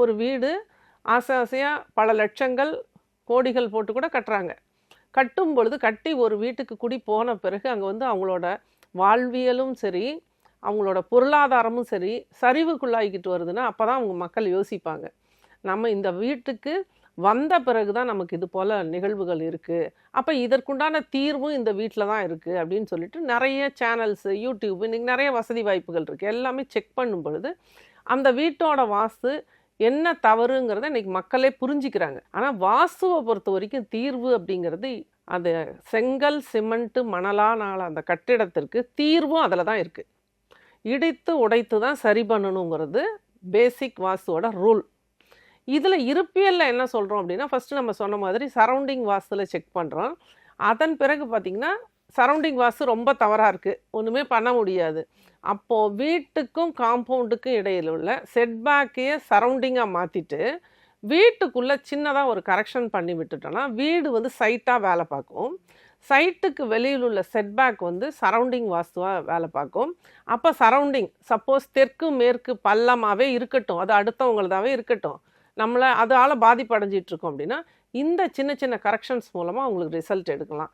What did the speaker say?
ஒரு வீடு ஆசை ஆசையாக பல லட்சங்கள் கோடிகள் போட்டு கூட கட்டுறாங்க. கட்டும் பொழுது கட்டி ஒரு வீட்டுக்கு குடி போன பிறகு அங்கே வந்து அவங்களோட வாழ்வியலும் சரி, அவங்களோட பொருளாதாரமும் சரி சரிவுக்குள்ளாகிக்கிட்டு வருதுன்னா அப்போ தான் அவங்க மக்கள் யோசிப்பாங்க, நம்ம இந்த வீட்டுக்கு வந்த பிறகு தான் நமக்கு இது போல் நிகழ்வுகள் இருக்குது, அப்போ இதற்குண்டான தீர்வும் இந்த வீட்டில் தான் இருக்குது அப்படின்னு சொல்லிட்டு நிறைய சேனல்ஸு, யூடியூப், இன்றைக்கி நிறைய வசதி வாய்ப்புகள் இருக்குது, எல்லாமே செக் பண்ணும் பொழுது அந்த வீட்டோட வாஸ்து என்ன தவறுங்கிறத இன்றைக்கி மக்களே புரிஞ்சுக்கிறாங்க. ஆனால் வாஸ்துவை பொறுத்த வரைக்கும் தீர்வு அப்படிங்கிறது அது செங்கல் சிமெண்ட்டு மணலான அந்த கட்டிடத்திற்கு தீர்வும் அதில் தான் இருக்குது. இடித்து உடைத்து தான் சரி பண்ணணுங்கிறது பேசிக் வாஸ்துவோட ரூல். இதில் இருப்பியலில் என்ன சொல்கிறோம் அப்படின்னா, ஃபஸ்ட்டு நம்ம சொன்ன மாதிரி சரௌண்டிங் வாஸ்துவில் செக் பண்ணுறோம். அதன் பிறகு பார்த்திங்கன்னா சரௌண்டிங் வாஸ்து ரொம்ப தவறாக இருக்குது, ஒன்றுமே பண்ண முடியாது. அப்போது வீட்டுக்கும் காம்பவுண்டுக்கும் இடையில் உள்ள செட்பேக்கையே சரௌண்டிங்காக மாற்றிட்டு வீட்டுக்குள்ளே சின்னதாக ஒரு கரெக்ஷன் பண்ணி விட்டுட்டோன்னா வீடு வந்து சைட்டாக வேலை பார்க்கும். சைட்டுக்கு வெளியில் உள்ள செட்பேக் வந்து சரௌண்டிங் வாஸ்துவாக வேலை பார்க்கும். அப்போ சரௌண்டிங் சப்போஸ் தெற்கு மேற்கு பள்ளமாகவே இருக்கட்டும், அது அடுத்தவங்களதாகவே இருக்கட்டும், நம்மளை அதால் பாதிப்படைஞ்சிட்ருக்கோம் அப்படின்னா இந்த சின்ன சின்ன கரெக்ஷன்ஸ் மூலமாக அவங்களுக்கு ரிசல்ட் எடுக்கலாம்.